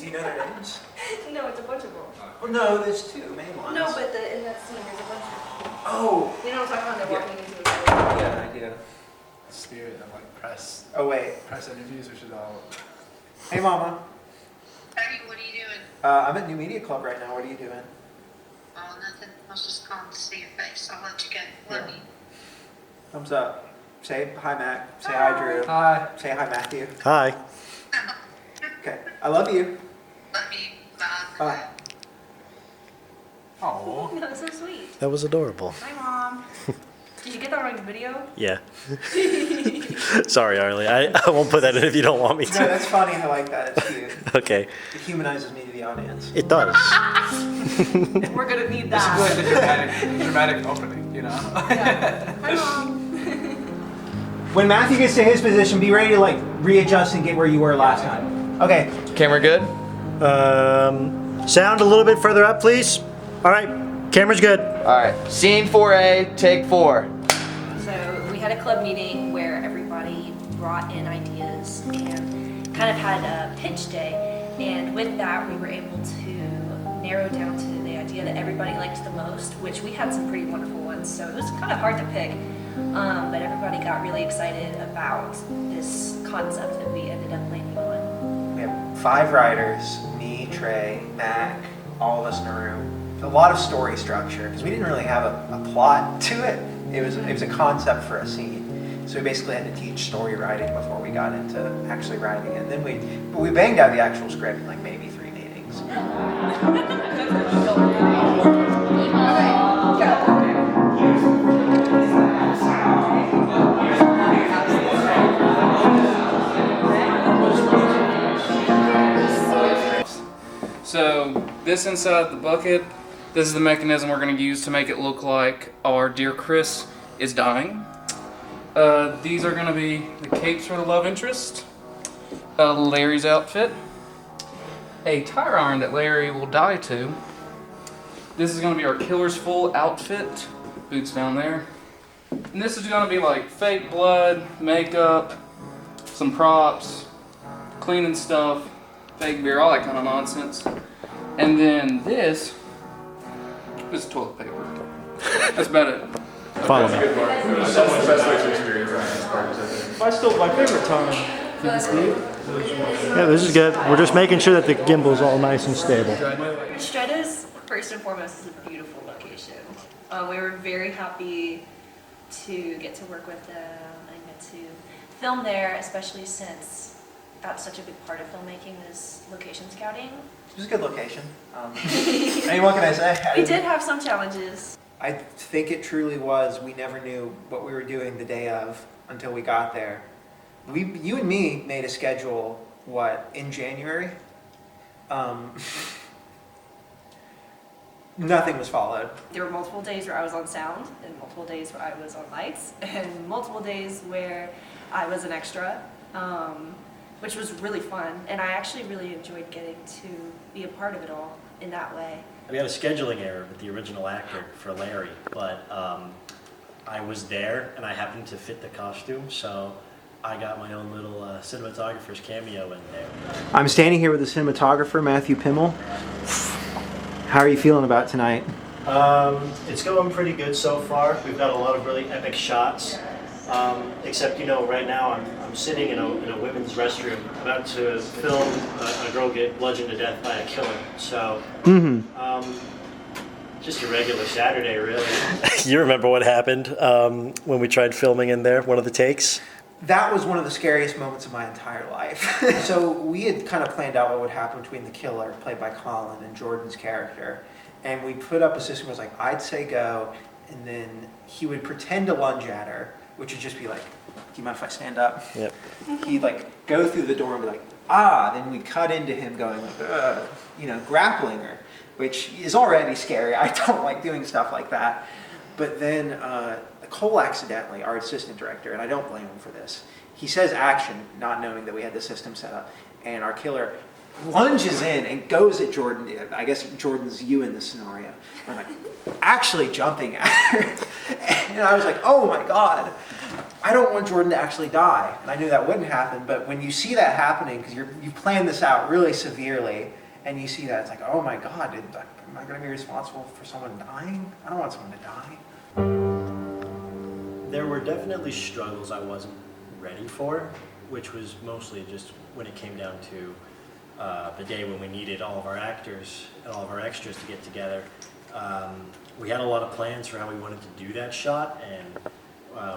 Do you know their names? No, it's a bunch of them. Oh, no, there's two main ones. No, but in that scene, there's a bunch of them. Oh! You know what I'm talking about? They're walking into a Yeah, I do. Spirit of like press Press interviews, we should all. Hey, Mama. Hey, what are you doing? I'm at New Media Club right now. What are you doing? Oh, nothing. I was just calling to see your face. I'll let you go. Love you. Thumbs up. Say hi, Mac. Say hi, Drew. Hi. Say hi, Matthew. Hi. Okay. I love you. Love you. Bye. Bye. Oh. That was so sweet. That was adorable. Hi, Mom. Did you get that on video? Yeah. Sorry, Arlie. I won't put that in if you don't want me No, to. that's funny. I like that. It's cute. Okay. It humanizes me to the audience. It does. We're gonna need This that. is like the dramatic opening, you know? Yeah. Hi, Mom. When Matthew gets to his position, be ready to like readjust and get where you were last time. Okay. Camera good? Sound a little bit further up, please. All right. Camera's good. Alright, scene 4A, take 4. So we had a club meeting where everybody brought in ideas and kind of had a pitch day. And with that, we were able to narrow down to the idea that everybody liked the most, which we had some pretty wonderful ones. So it was kind of hard to pick, but everybody got really excited about this concept that we ended up landing on. We have 5 writers, me, Trey, Mac, all of us in a room. A lot of story structure, because we didn't really have a plot to it. It was a concept for a scene. So we basically had to teach story writing before we got into actually writing it. And then we banged out the actual script in like maybe 3 meetings. So this inside the bucket, this is the mechanism we're going to use to make it look like our dear Chris is dying. These are going to be the capes for the love interest, Larry's outfit, a tire iron that Larry will die to. This is going to be our killer's full outfit, boots down there. And this is going to be like fake blood, makeup, some props, cleaning stuff, fake beer, all that kind of nonsense. And then this is toilet paper. That's about it. Follow me. My favorite time. Yeah, this is good. We're just making sure that the gimbal is all nice and stable. Shredda's, first and foremost, is a beautiful location. We were very happy to get to work with them and get to film there, especially since that's such a big part of filmmaking is location scouting. It was a good location. I mean, what can I say? We did have some challenges. I think it truly was. We never knew what we were doing the day of until we got there. You and me made a schedule, in January? Nothing was followed. There were multiple days where I was on sound, and multiple days where I was on lights, and multiple days where I was an extra, which was really fun. And I actually really enjoyed getting to be a part of it all in that way. We had a scheduling error with the original actor for Larry, but I was there and I happened to fit the costume, so I got my own little cinematographer's cameo in there. I'm standing here with the cinematographer, Matthew Pimmel. How are you feeling about tonight? It's going pretty good so far. We've got a lot of really epic shots, except right now I'm sitting in a women's restroom about to film a girl get bludgeoned to death by a killer. So, just a regular Saturday, really. You remember what happened when we tried filming in there, one of the takes? That was one of the scariest moments of my entire life. So we had kind of planned out what would happen between the killer, played by Colin, and Jordan's character. And we put up a system where it was like, I'd say go, and then he would pretend to lunge at her, which would just be like, do you mind if I stand up? Yep. He'd like go through the door and be like, ah, then we'd cut into him going like, grappling her, which is already scary. I don't like doing stuff like that. But then Cole accidentally, our assistant director, and I don't blame him for this, he says action, not knowing that we had the system set up, and our killer lunges in and goes at Jordan. I guess Jordan's you in this scenario. I'm like, actually jumping at her. And I was like, oh my God. I don't want Jordan to actually die. And I knew that wouldn't happen, but when you see that happening, because you planned this out really severely, and you see that, it's like, oh my God, am I going to be responsible for someone dying? I don't want someone to die. There were definitely struggles I wasn't ready for, which was mostly just when it came down to the day when we needed all of our actors and all of our extras to get together. We had a lot of plans for how we wanted to do that shot, and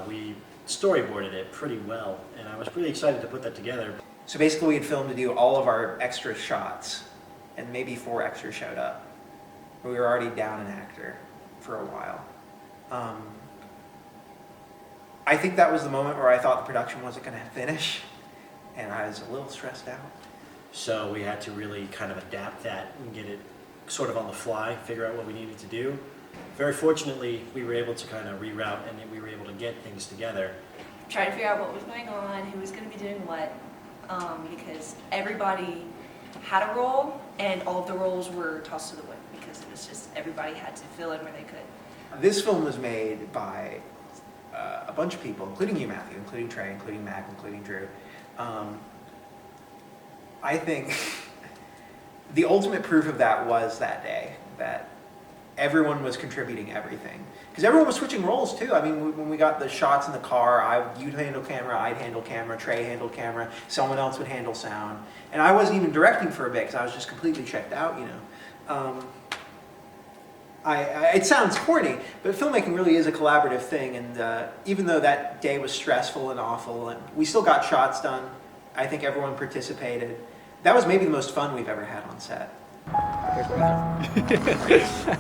we storyboarded it pretty well, and I was pretty excited to put that together. So basically we had filmed to do all of our extra shots, and maybe 4 extras showed up. We were already down an actor for a while. I think that was the moment where I thought the production wasn't going to finish, and I was a little stressed out. So we had to really kind of adapt that and get it sort of on the fly, figure out what we needed to do. Very fortunately, we were able to kind of reroute, and we were able to get things together. Trying to figure out what was going on, who was going to be doing what, because everybody had a role, and all of the roles were tossed to the wind because it was just everybody had to fill in where they could. This film was made by a bunch of people, including you, Matthew, including Trey, including Mac, including Drew. I think the ultimate proof of that was that day, that everyone was contributing everything. Because everyone was switching roles too. I mean, when we got the shots in the car, you'd handle camera, I'd handle camera, Trey handled camera, someone else would handle sound. And I wasn't even directing for a bit because I was just completely checked out, you know. It sounds corny, but filmmaking really is a collaborative thing. And even though that day was stressful and awful, and we still got shots done, I think everyone participated. That was maybe the most fun we've ever had on set.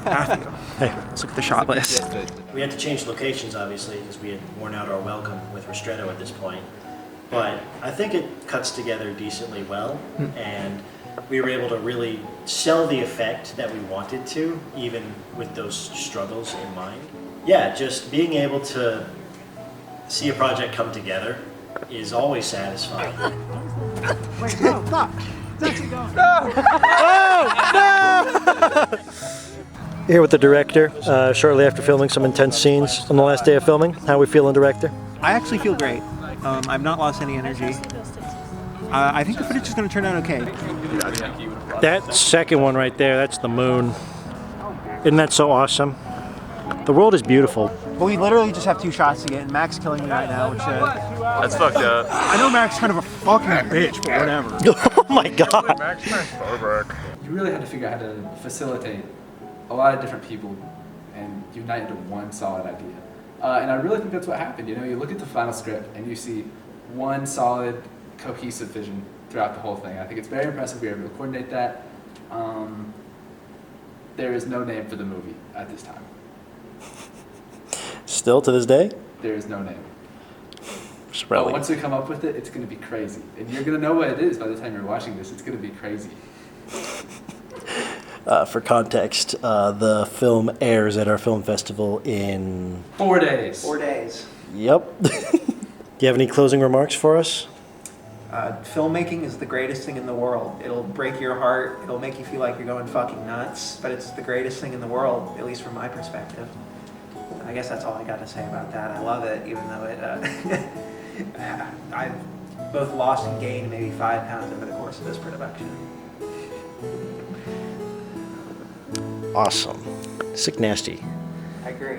Matthew, let's look at the shot list. We had to change locations, obviously, because we had worn out our welcome with Ristretto at this point. But I think it cuts together decently well, and we were able to really sell the effect that we wanted to, even with those struggles in mind. Yeah, just being able to see a project come together is always satisfying. Wait, no, stop. Here with the director, shortly after filming some intense scenes on the last day of filming. How we feeling, director? I actually feel great. I've not lost any energy. I think the footage is going to turn out okay. That second one right there, that's the moon. Isn't that so awesome? The world is beautiful. But we literally just have 2 shots to get, and Mac's killing me right now, which... That's fucked up. I know Mac's kind of a fucking bitch, but whatever. Oh my god. Max, nice throwback. You really had to figure out how to facilitate a lot of different people and unite into one solid idea. And I really think that's what happened. You know, you look at the final script and you see one solid, cohesive vision throughout the whole thing. I think it's very impressive we were able to coordinate that. There is no name for the movie at this time. Still to this day? There is no name. Just But once we come up with it, it's going to be crazy. And you're going to know what it is by the time you're watching this. It's going to be crazy. For context, the film airs at our film festival in... 4 days. 4 days. Yep. Do you have any closing remarks for us? Filmmaking is the greatest thing in the world. It'll break your heart. It'll make you feel like you're going fucking nuts. But it's the greatest thing in the world, at least from my perspective. I guess that's all I got to say about that. I love it, even though it... I've both lost and gained maybe 5 pounds over the course of this production. Awesome. Sick nasty. I agree.